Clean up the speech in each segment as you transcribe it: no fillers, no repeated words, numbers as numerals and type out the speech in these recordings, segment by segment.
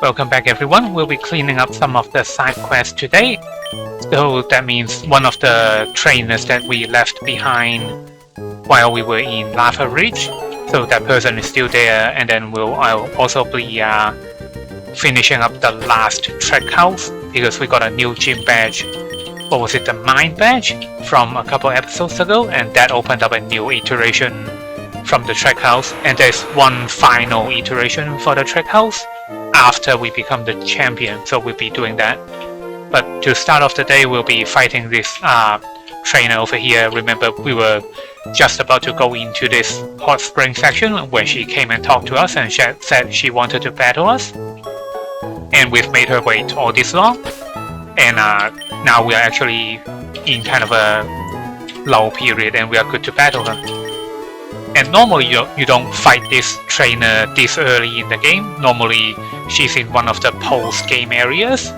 Welcome back everyone, we'll be cleaning up some of the side quests today. So that means one of the trainers that we left behind while we were in Lava Ridge. So that person is still there, and then I'll also be finishing up the last trek house because we got a new gym badge. What was it, the mine badge from a couple episodes ago, and that opened up a new iteration from the trek house, and there's one final iteration for the trek house after we become the champion, so we'll be doing that. But to start off the day, we'll be fighting this trainer over here. Remember, we were just about to go into this hot spring section when she came and talked to us and said she wanted to battle us, and we've made her wait all this long, and now we are actually in kind of a lull period and we are good to battle her. And normally you don't fight this trainer this early in the game. Normally she's in one of the post-game areas,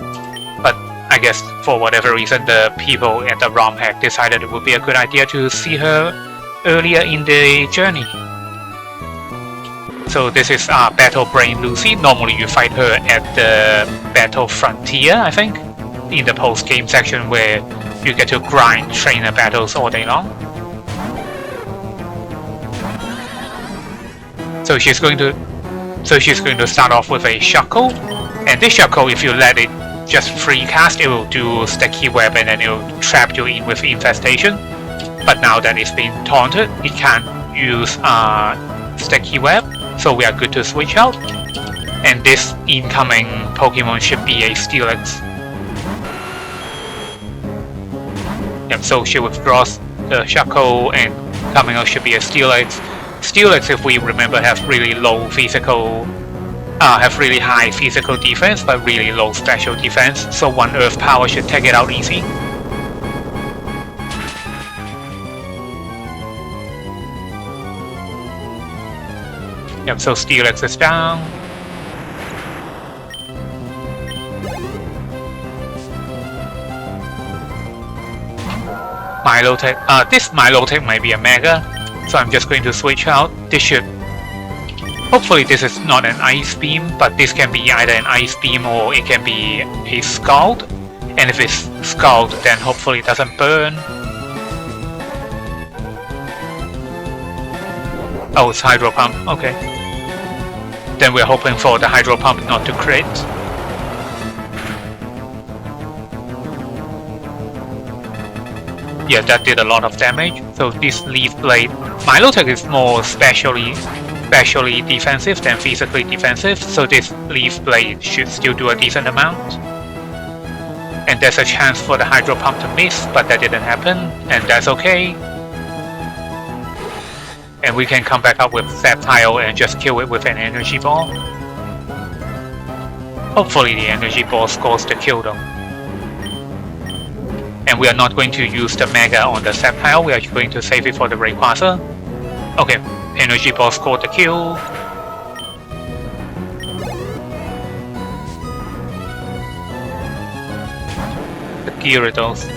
but I guess for whatever reason the people at the Romhack decided it would be a good idea to see her earlier in the journey. So this is Battle Brain Lucy. Normally you fight her at the Battle Frontier, I think, in the post-game section where you get to grind trainer battles all day long. So she's going to start off with a Shackle, and this Shackle, if you let it just free cast, it will do Sticky Web and then it will trap you in with Infestation. But now that it's been taunted, it can't use Sticky Web, so we are good to switch out. And this incoming Pokemon should be a Steelix. Yep, so she withdraws the Shackle and coming out should be a Steelix. Steelix, if we remember, have really low physical, have really high physical defense but really low special defense, so one Earth Power should take it out easy. Yep, so Steelix is down. Milotic, this Milotic might be a Mega, so I'm just going to switch out. This should... Hopefully this is not an Ice Beam, but this can be either an Ice Beam or it can be a Scald. And if it's Scald, then hopefully it doesn't burn. Oh, it's Hydro Pump, okay. Then we're hoping for the Hydro Pump not to crit. Yeah, that did a lot of damage. So this Leaf Blade, Milotic is more specially defensive than physically defensive, so this Leaf Blade should still do a decent amount. And there's a chance for the Hydro Pump to miss, but that didn't happen, and that's okay. And we can come back up with Sceptile and just kill it with an Energy Ball. Hopefully the Energy Ball scores the kill though. And we are not going to use the Mega on the Sceptile, we are going to save it for the Rayquaza. Okay, Energy Ball scored the kill. The Gyarados.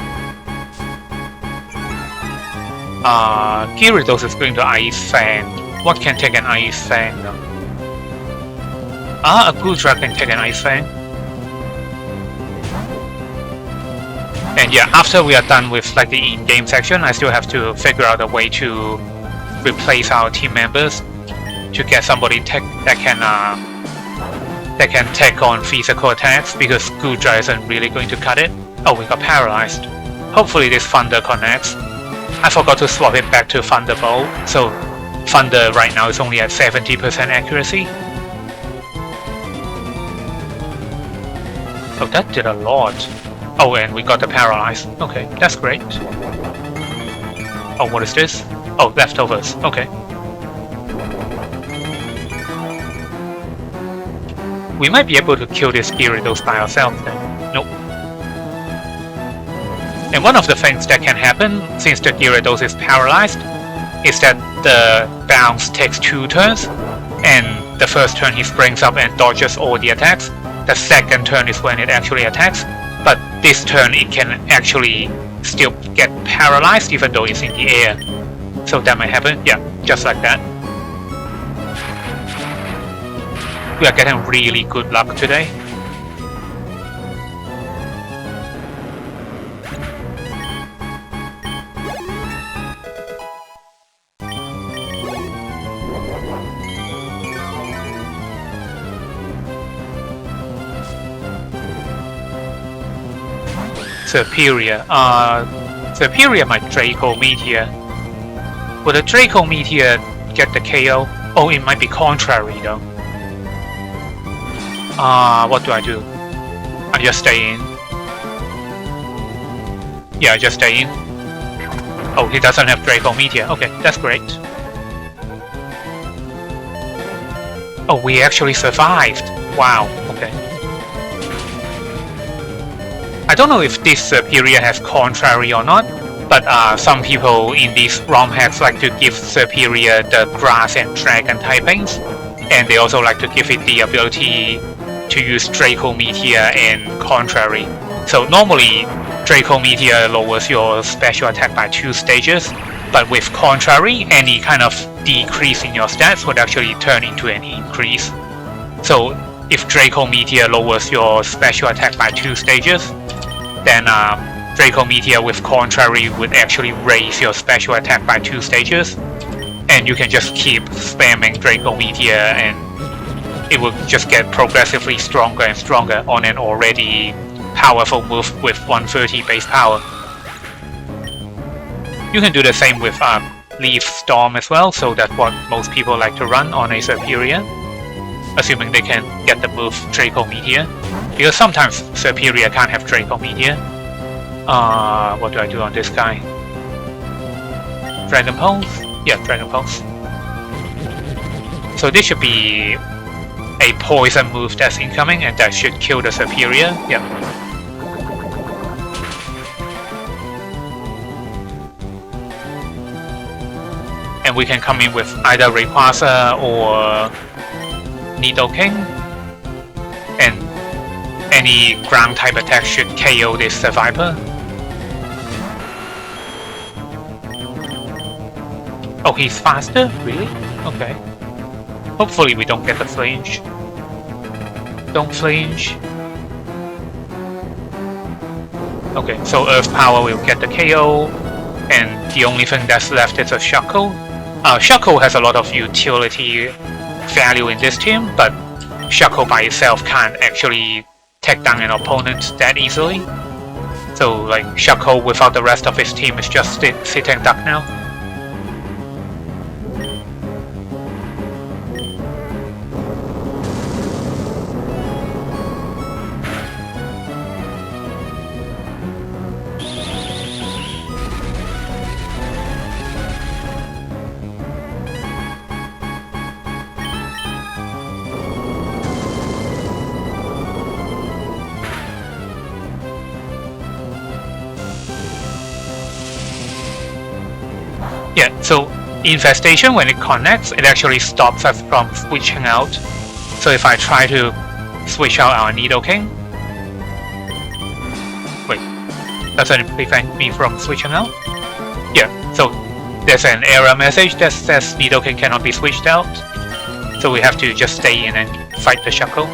Gyarados is going to Ice Fang. What can take an Ice Fang though? A Goodra can take an Ice Fang. And yeah, after we are done with like the in-game section, I still have to figure out a way to replace our team members to get somebody that can take on physical attacks, because Goodra isn't really going to cut it. Oh, we got paralyzed. Hopefully this Thunder connects. I forgot to swap it back to Thunderbolt, so Thunder right now is only at 70% accuracy. Oh, that did a lot. Oh, and we got the paralyze. Okay, that's great. Oh, what is this? Oh, leftovers. Okay. We might be able to kill this Gyarados by ourselves then. Nope. And one of the things that can happen, since the Gyarados is paralyzed, is that the bounce takes 2 turns, and the first turn he springs up and dodges all the attacks. The second turn is when it actually attacks. But this turn it can actually still get paralyzed even though it's in the air. So that might happen, yeah, just like that. We are getting really good luck today. Superior. Superior my Draco Meteor. Will the Draco Meteor get the KO? Oh, it might be contrary though. What do I do? I just stay in. Yeah, I just stay in. Oh, he doesn't have Draco Meteor. Okay, that's great. Oh, we actually survived. Wow, okay. I don't know if this Superior has contrary or not, but some people in these Romhacks like to give Superior the grass and dragon typings, and they also like to give it the ability to use Draco Meteor and contrary. So normally Draco Meteor lowers your special attack by 2 stages, but with contrary, any kind of decrease in your stats would actually turn into an increase. So if Draco Meteor lowers your special attack by 2 stages, then Draco Meteor with contrary would actually raise your special attack by 2 stages, and you can just keep spamming Draco Meteor and it will just get progressively stronger and stronger on an already powerful move with 130 base power. You can do the same with Leaf Storm as well, so that's what most people like to run on a Superior, assuming they can get the move Draco Meteor, because sometimes Superior can't have Draco Meteor. What do I do on this guy? Dragon Pulse? Yeah, Dragon Pulse. So this should be a poison move that's incoming, and that should kill the Superior. Yep. And we can come in with either Rayquaza or Nidoking, and any ground type attack should KO this Survivor. Oh, he's faster? Really? Okay. Hopefully we don't get the flinch. Don't flinch. Okay, so Earth Power will get the KO, and the only thing that's left is a Shuckle. Shuckle has a lot of utility value in this team, but Shuckle by itself can't actually take down an opponent that easily. So like Shuckle without the rest of his team is just sitting duck now. Yeah, so Infestation, when it connects, it actually stops us from switching out. So if I try to switch out our Nidoking... Wait, does it prevent me from switching out? Yeah, so there's an error message that says Nidoking cannot be switched out. So we have to just stay in and fight the Shuckle.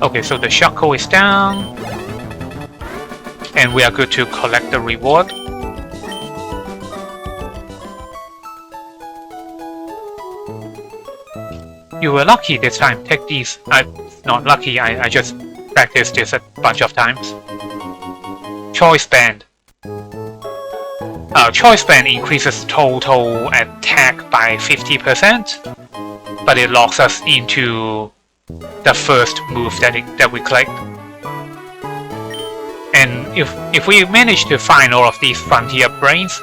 Okay, so the Shuckle is down, and we are good to collect the reward. You were lucky this time. Take these. Not lucky, I just practiced this a bunch of times. Choice Band. Choice Band increases total attack by 50%, but it locks us into the first move that we clicked. And if we manage to find all of these frontier brains,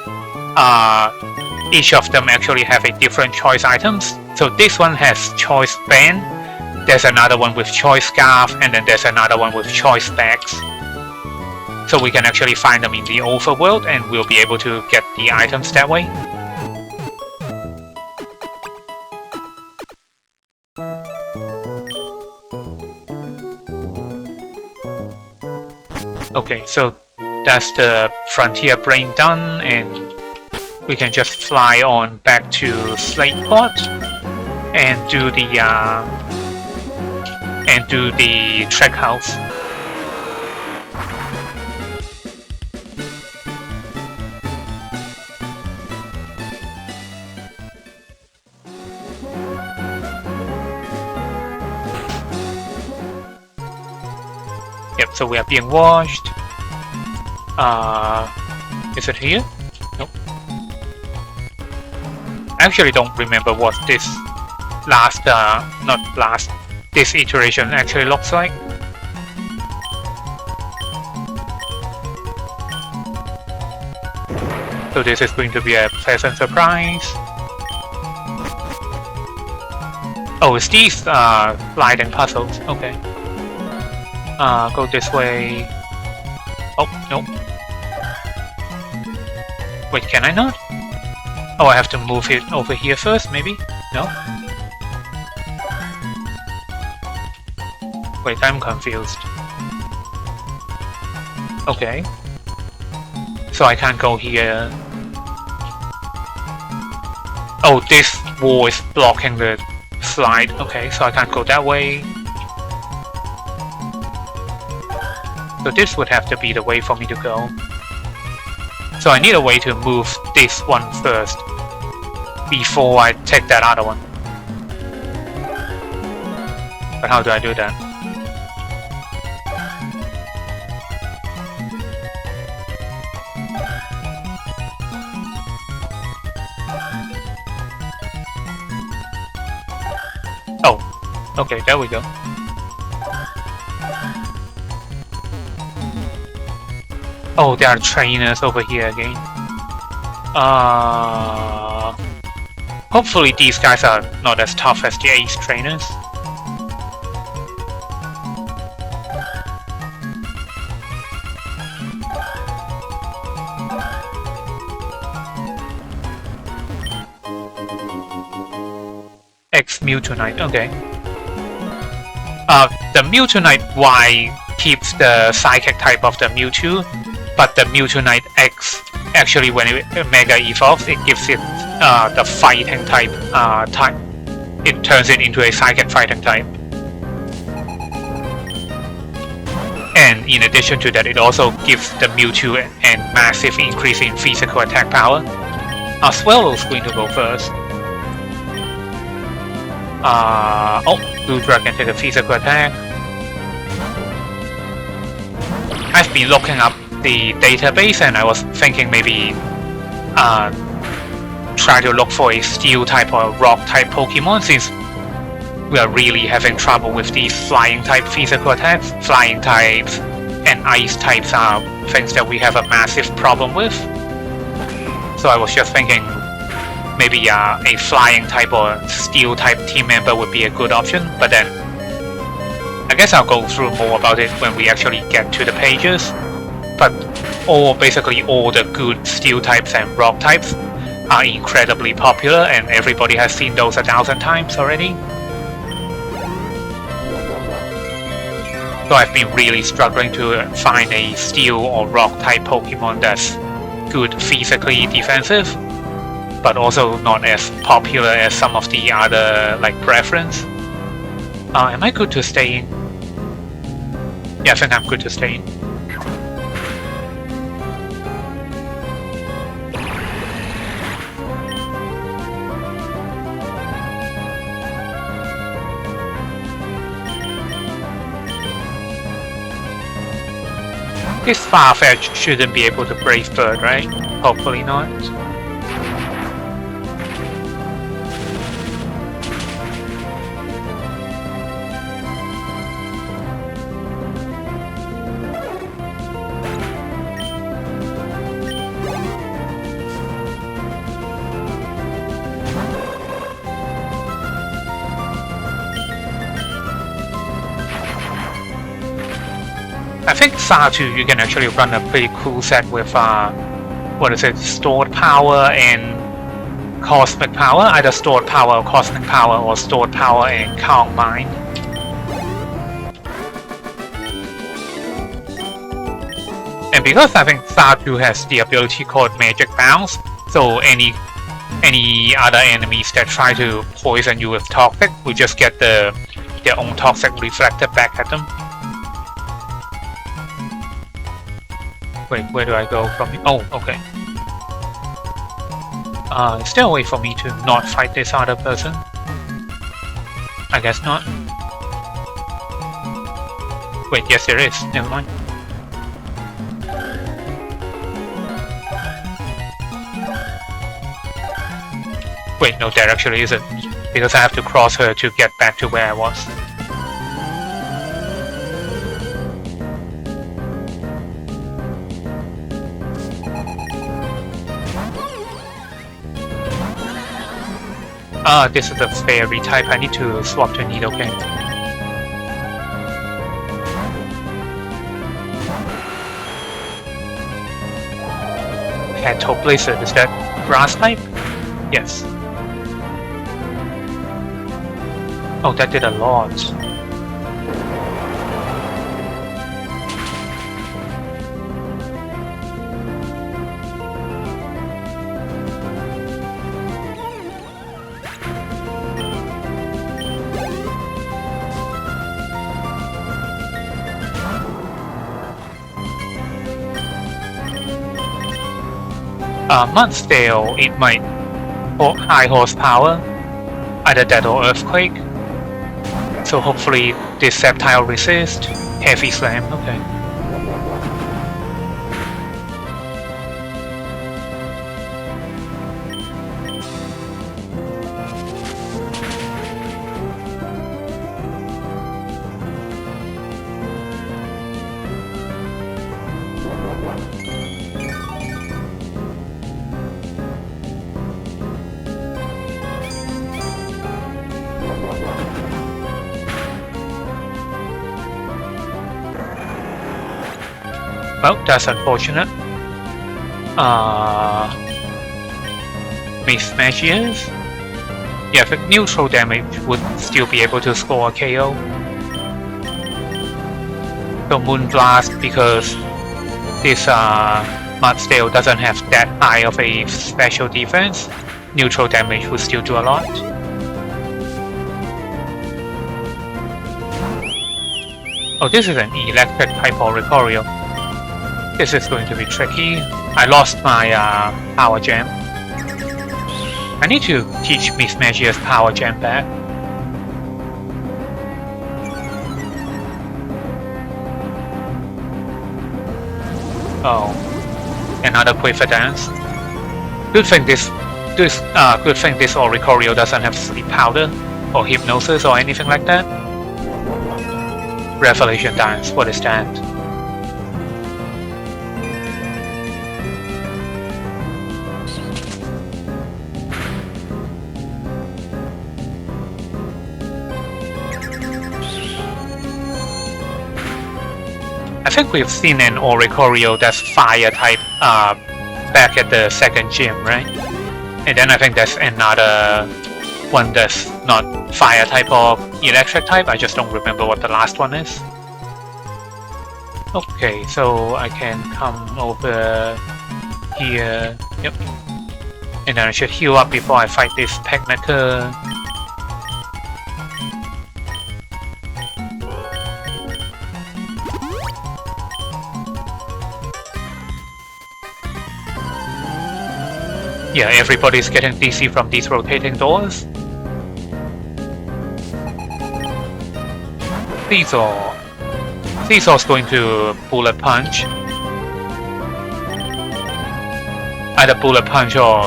each of them actually have a different choice items. So this one has choice band, there's another one with choice scarf, and then there's another one with choice bags. So we can actually find them in the overworld, and we'll be able to get the items that way. Okay, so that's the frontier brain done, and we can just fly on back to Slate Pot and do the trek house. Yep, so we are being washed. Is it here? Nope. I actually don't remember what this this iteration actually looks like. So this is going to be a pleasant surprise. Oh, it's these sliding puzzles. Okay. Go this way. Oh, no. Wait, can I not? Oh, I have to move it over here first, maybe? No? Wait, I'm confused. Okay. So I can't go here. Oh, this wall is blocking the slide. Okay, so I can't go that way. So this would have to be the way for me to go. So I need a way to move this one first before I take that other one. But how do I do that? Oh, okay, there we go. Oh, there are trainers over here again. Hopefully these guys are not as tough as the Ace trainers. Mewtwonite, okay. The Mewtwonite Y keeps the psychic type of the Mewtwo, but the Mewtwonite X, actually when it Mega Evolves, it gives it the fighting type. It turns it into a psychic fighting type. And in addition to that, it also gives the Mewtwo a massive increase in physical attack power. Swellow's going to go first. Oh, Blue Dragon take a physical attack. I've been looking up the database and I was thinking maybe try to look for a steel type or rock type Pokemon, since we are really having trouble with these flying type physical attacks. Flying types and ice types are things that we have a massive problem with. So I was just thinking maybe a flying type or steel type team member would be a good option, but then I guess I'll go through more about it when we actually get to the pages. But basically all the good steel types and rock types are incredibly popular, and everybody has seen those 1,000 times already. So I've been really struggling to find a steel or rock type Pokemon that's good physically defensive, but also not as popular as some of the other like preference. Am I good to stay in? Yeah, I think I'm good to stay in. This Farfetch shouldn't be able to Brave Bird, right? Hopefully not. I think Satu, you can actually run a pretty cool set with, what is it, stored power and cosmic power, either stored power or cosmic power, or stored power and calm mind. And And because I think Star 2 has the ability called Magic Bounce, so any other enemies that try to poison you with toxic will just get their own toxic reflected back at them. Wait, where do I go from here? Oh, okay. Is there a way for me to not fight this other person? I guess not. Wait, yes there is. Never mind. Wait, no, there actually isn't. Because I have to cross her to get back to where I was. This is the fairy type. I need to swap to Nidoking. Petal Blizzard, is that grass type? Yes. Oh, that did a lot. Mudsdale, it might high horsepower, either that or earthquake. So hopefully this Sceptile resist. Heavy slam, okay. Well, that's unfortunate. Mismatches? Yeah, the neutral damage would still be able to score a KO. So Moonblast, because this Mudsdale doesn't have that high of a special defense, neutral damage would still do a lot. Oh, this is an electric type Oricorio. This is going to be tricky. I lost my Power Gem. I need to teach Mismagia's Power Gem back. Oh, another Quiver Dance. Good thing this Oricorio doesn't have Sleep Powder or Hypnosis or anything like that. Revelation Dance. What is that? I think we've seen an Oricorio that's fire type back at the second gym, right? And then I think there's another one that's not fire type or electric type. I just don't remember what the last one is. Okay, so I can come over here. Yep. And then I should heal up before I fight this Pegnaker. Yeah, everybody's getting DC from these rotating doors. Caesar's going to Bullet Punch. Either Bullet Punch or...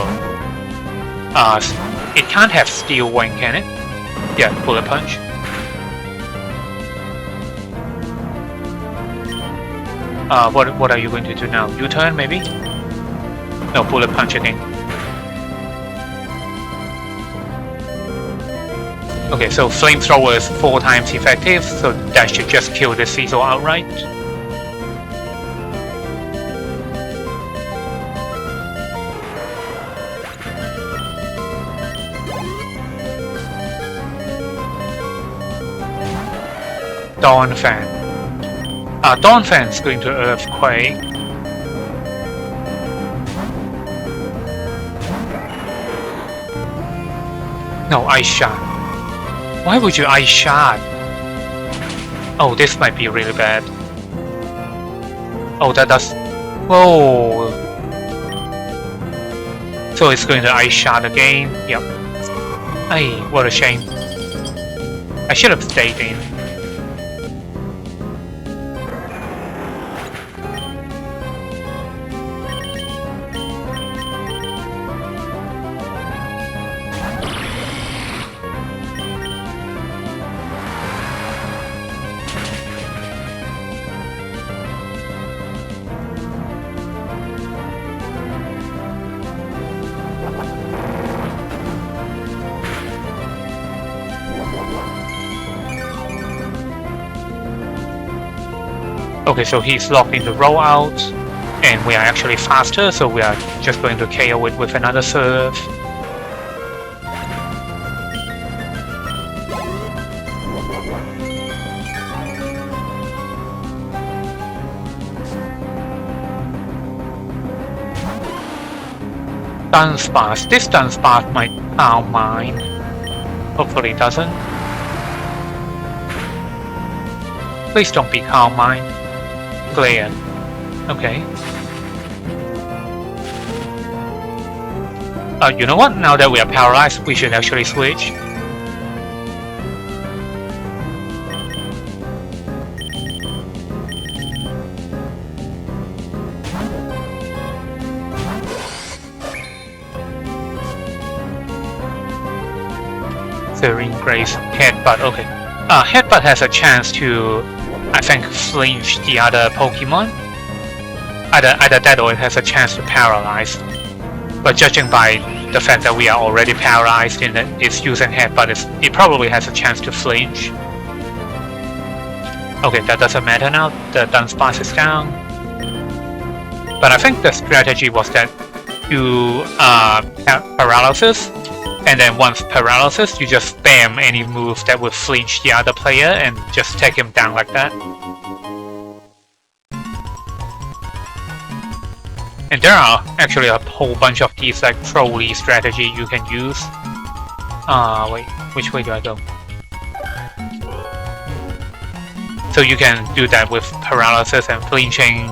it can't have Steel Wing, can it? Yeah, Bullet Punch. What are you going to do now? U-turn, maybe? No, Bullet Punch again. Okay, so Flamethrower is 4 times effective, so that should just kill the Cecil outright. Dawn Fan. Dawn Fan is going to Earthquake. No, ice shard. Why would you ice shard? Oh, this might be really bad. Oh, that does... Whoa! So it's going to ice shard again. Yep. Hey, what a shame. I should have stayed in. Okay, so he's locked in the rollout, and we are actually faster, so we are just going to KO it with another serve. Dance Pass. This Dance Pass might harm mine. Hopefully it doesn't. Please don't be calm mine. Glare. Okay. You know what? Now that we are paralyzed, we should actually switch. Serene Grace. Headbutt. Okay. Headbutt has a chance to, I think, flinch the other Pokemon. Either that or it has a chance to paralyze. But judging by the fact that we are already paralyzed in that it's using Headbutt, it probably has a chance to flinch. Okay, that doesn't matter now. The Dunsparce is down. But I think the strategy was that you paralysis, and then once paralysis, you just spam any move that would flinch the other player and just take him down like that. And there are actually a whole bunch of these like trolley strategy you can use. Wait, which way do I go? So you can do that with paralysis and flinching.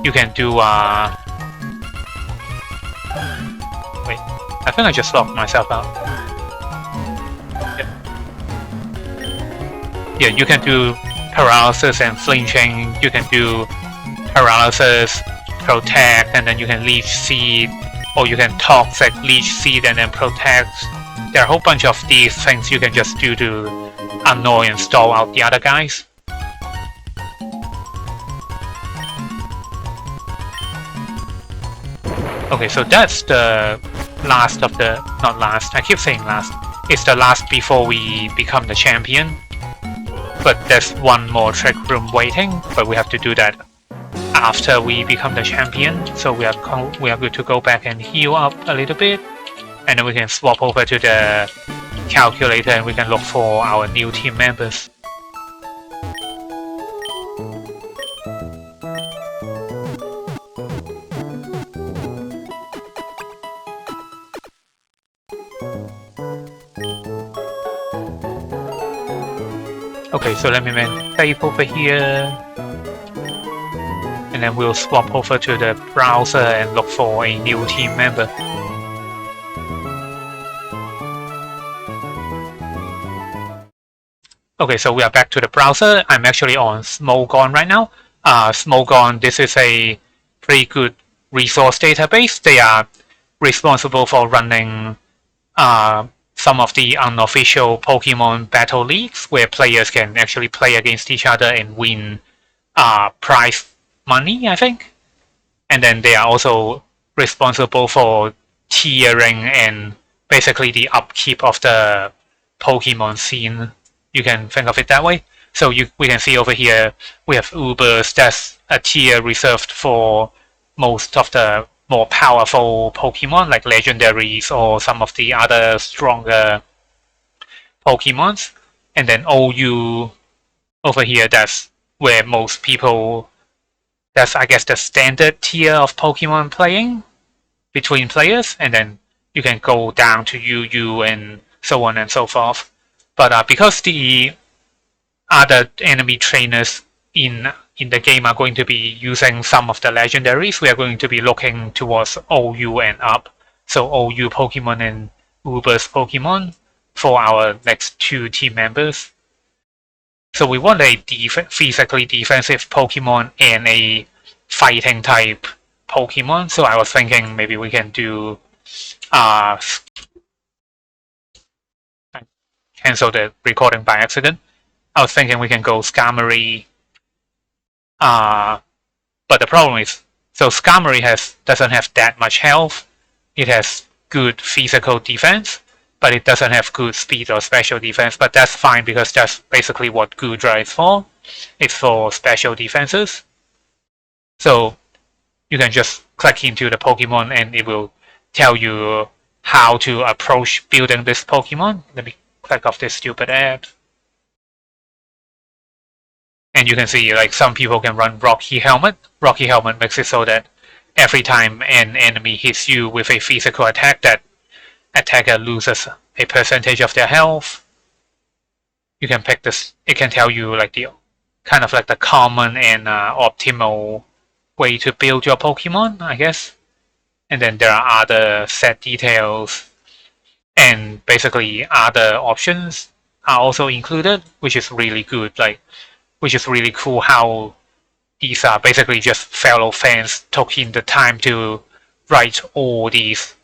You can do wait, I think I just locked myself out. Yep. Yeah, you can do paralysis and flinching. You can do paralysis, protect, and then you can leech seed, or you can toxic, leech seed, and then protect. There are a whole bunch of these things you can just do to annoy and stall out the other guys. Okay, so that's the last of the... not last, I keep saying last. It's the last before we become the champion. But there's one more trick room waiting, but we have to do that after we become the champion. So we are good to go back and heal up a little bit. And then we can swap over to the calculator and we can look for our new team members. Okay, so let me save over here. And then we'll swap over to the browser and look for a new team member. Okay, so we are back to the browser. I'm actually on Smogon right now. Smogon, this is a pretty good resource database. They are responsible for running some of the unofficial Pokemon battle leagues where players can actually play against each other and win prize money, I think. And then they are also responsible for tiering and basically the upkeep of the Pokemon scene. You can think of it that way. So we can see over here we have Ubers. That's a tier reserved for most of the more powerful Pokemon like legendaries or some of the other stronger Pokemons. And then OU over here, that's where most people, that's I guess the standard tier of Pokemon playing between players. And then you can go down to UU and so on and so forth. But because the other enemy trainers in the game are going to be using some of the legendaries, we are going to be looking towards OU and up. So OU Pokemon and Uber's Pokemon for our next 2 team members. So we want a physically defensive Pokemon and a fighting type Pokemon. So I was thinking maybe we can do cancel the recording by accident. I was thinking we can go Skarmory. But the problem is, so Skarmory doesn't have that much health. It has good physical defense, but it doesn't have good speed or special defense. But that's fine because that's basically what Goodra is for. It's for special defenses. So you can just click into the Pokemon and it will tell you how to approach building this Pokemon. Let me click off this stupid ad. And you can see like some people can run Rocky Helmet. Rocky Helmet makes it so that every time an enemy hits you with a physical attack, that attacker loses a percentage of their health. You can pick this. It can tell you like the kind of like the common and optimal way to build your Pokemon, I guess. And then there are other set details and basically other options are also included, which is really good. Which is really cool how these are basically just fellow fans taking the time to write all these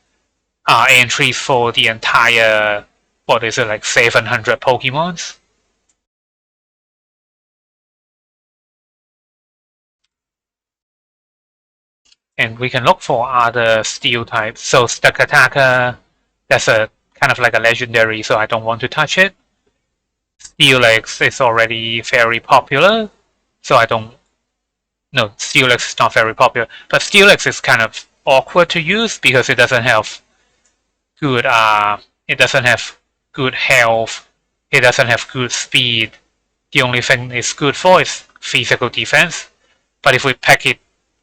entries for the entire, what is it, like 700 Pokemons? And we can look for other steel types. So Stakataka, that's a kind of like a legendary, so I don't want to touch it. Steelix is already very popular, so I don't. No, Steelix is not very popular, but Steelix is kind of awkward to use because it doesn't have good. It doesn't have good health. It doesn't have good speed. The only thing it's good for is physical defense. But if we pack it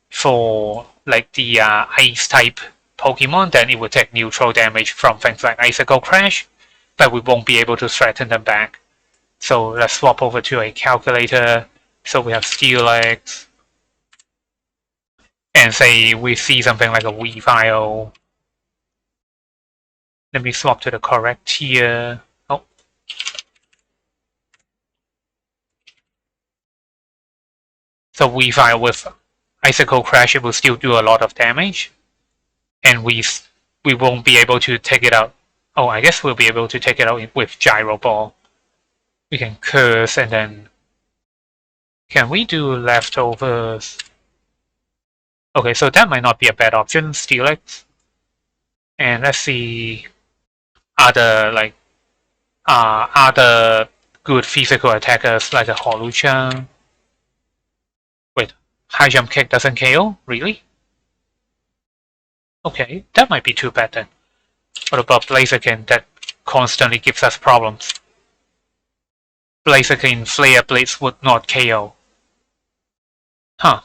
for like the ice type Pokemon, then it will take neutral damage from things like Icicle Crash, but we won't be able to threaten them back. So let's swap over to a calculator. So we have Steelix. And say we see something like a Wii file. Let me swap to the correct tier. Oh. So Wii file with Icicle Crash, it will still do a lot of damage. And we won't be able to take it out. Oh, I guess we'll be able to take it out with Gyro Ball. We can curse and then... Can we do leftovers? Okay, so that might not be a bad option, Steelix. And let's see other like other good physical attackers like a Holuchan. Wait, high jump kick doesn't KO? Really? Okay, that might be too bad then. What about Blaziken that constantly gives us problems? Blaziken Flare Blades would not KO. Huh.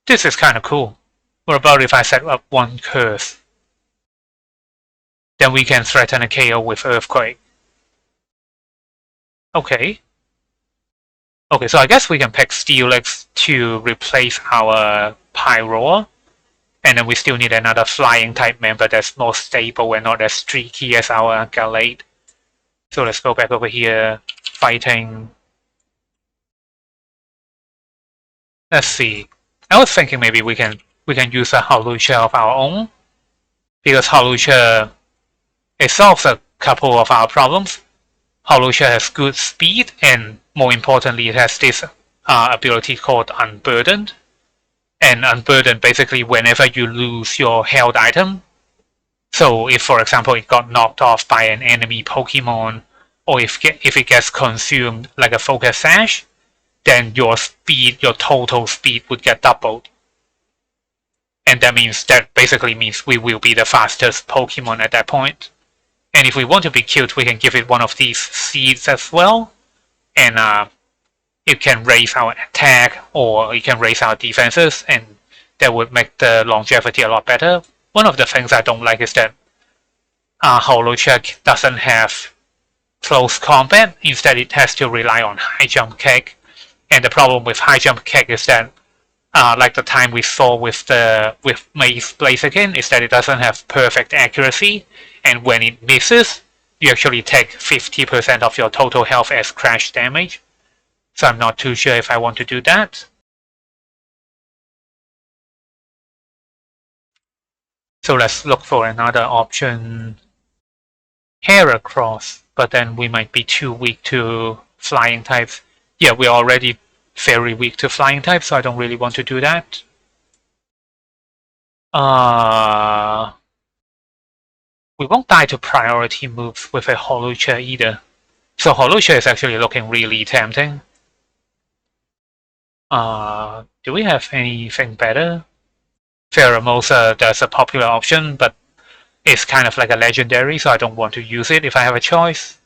This is kinda cool. What about if I set up one curse? Then we can threaten a KO with Earthquake. Okay. Okay, so I guess we can pick Steelix to replace our Pyroar. And then we still need another flying type member that's more stable and not as streaky as our Galate. So let's go back over here. Fighting. Let's see. I was thinking maybe we can use a Holucha of our own. Because Holucha, it solves a couple of our problems. Holucha has good speed, and more importantly, it has this ability called Unburdened. And Unburdened, basically, whenever you lose your held item, so if, for example, it got knocked off by an enemy Pokemon, or if it gets consumed like a Focus Sash, then your speed, your total speed would get doubled. And that basically means we will be the fastest Pokemon at that point. And if we want to be cute, we can give it one of these seeds as well. And it can raise our attack or it can raise our defenses, and that would make the longevity a lot better. One of the things I don't like is that Holocheck doesn't have close combat. Instead, it has to rely on high jump kick. And the problem with high jump kick is that, like the time we saw with Maze Blaziken, is that it doesn't have perfect accuracy. And when it misses, you actually take 50% of your total health as crash damage. So I'm not too sure if I want to do that. So let's look for another option. Heracross, but then we might be too weak to flying types. Yeah, we're already very weak to flying types, so I don't really want to do that. We won't die to priority moves with a Holucha either. So Holucha is actually looking really tempting. Do we have anything better? Pheromosa, that's a popular option, but it's kind of like a legendary, so I don't want to use it if I have a choice.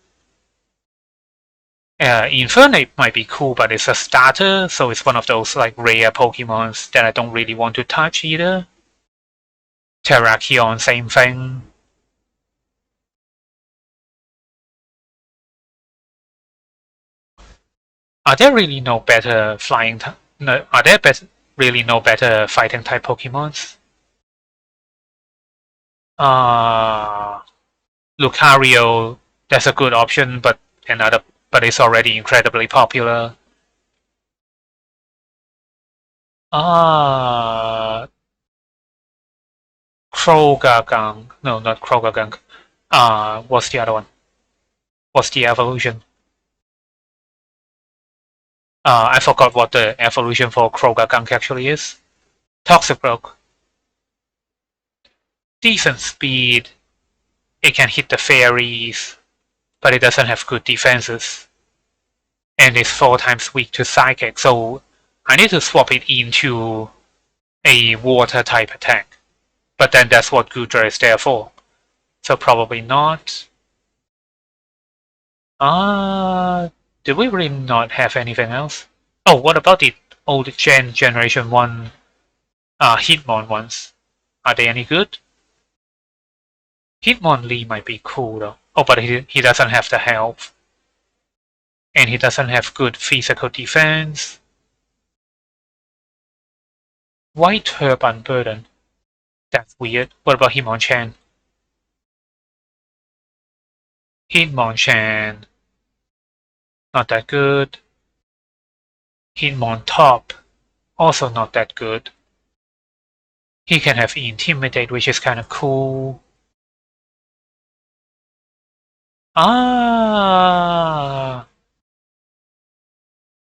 Infernape might be cool, but it's a starter, so it's one of those like rare Pokemons that I don't really want to touch either. Terrakion, same thing. Are there really no better flying? No, are there really no better fighting type Pokemons? Lucario, that's a good option, but it's already incredibly popular. Krogagang. No, not Krogagang. What's the other one? What's the evolution? I forgot what the evolution for Krogagang actually is. Toxicroak. Decent speed. It can hit the fairies, but it doesn't have good defenses. And it's 4 times weak to Psychic, so I need to swap it into a water type attack. But then that's what Gudra is there for. So probably not. Did we really not have anything else? Oh, what about the old Generation 1 Hitmon ones? Are they any good? Hitmonlee might be cool though. Oh, but he doesn't have the health. And he doesn't have good physical defense. White Herb Unburden. That's weird. What about Hitmonchan? Hitmonchan. Not that good. Hitmontop. Also not that good. He can have Intimidate, which is kind of cool.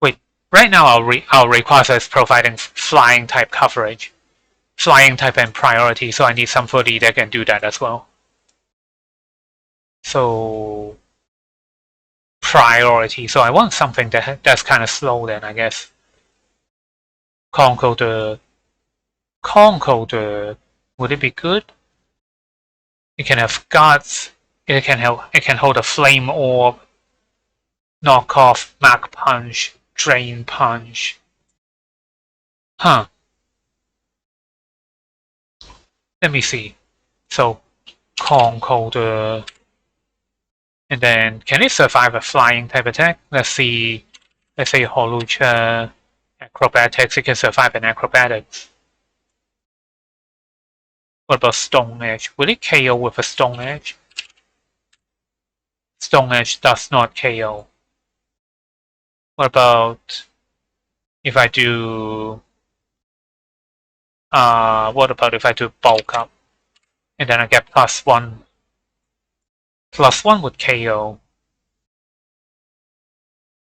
Wait, right now our Rayquaza is providing flying type coverage. Flying type and priority, so I need somebody that can do that as well. So priority, so I want something that's kind of slow then, I guess. Concoder. Would it be good? It can have guards. It can hold a flame orb. Knock off, Mach Punch, Drain Punch. Huh. Let me see. So Concoder. And then can it survive a flying type attack? Let's see. Let's say Holucha Acrobatics. It can survive an acrobatics. What about Stone Edge? Will it KO with a Stone Edge? Stone Edge does not KO. What about if I do... what about if I do Bulk Up? And then I get +1. +1 would KO.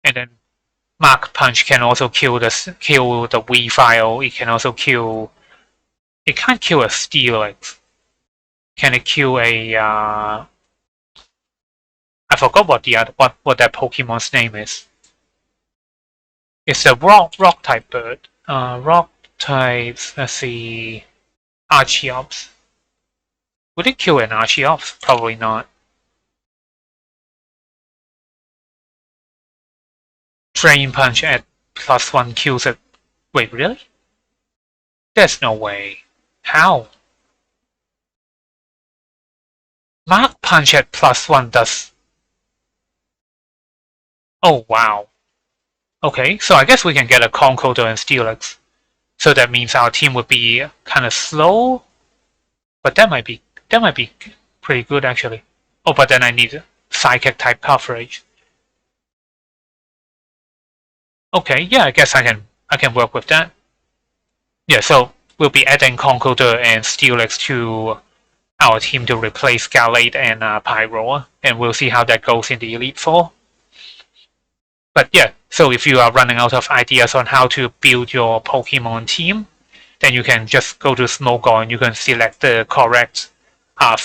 And then Mach Punch can also kill the Weavile. It can also kill... It can't kill a Steelix. Can it kill a... I forgot what that Pokemon's name is. It's a rock type bird. Rock types, let's see... Archeops. Would it kill an Archeops? Probably not. Drain Punch at +1 kills it. Wait, really? There's no way. How? Mach punch at +1 does... Oh, wow. Okay, so I guess we can get a Concoder and Steelix. So that means our team would be kind of slow. But that might be pretty good, actually. Oh, but then I need Psychic type coverage. Okay, yeah, I guess I can work with that. Yeah, so we'll be adding Concoder and Steelix to our team to replace Gallade and Pyro, and we'll see how that goes in the Elite Four. But yeah, so if you are running out of ideas on how to build your Pokemon team, then you can just go to Smogon and you can select the correct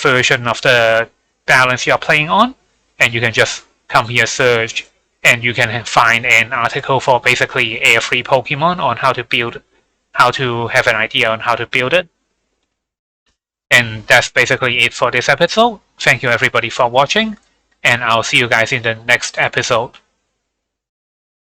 version of the balance you're playing on, and you can just come here, search, and you can find an article for basically every Pokemon on how to have an idea on how to build it. And that's basically it for this episode. Thank you everybody for watching, and I'll see you guys in the next episode.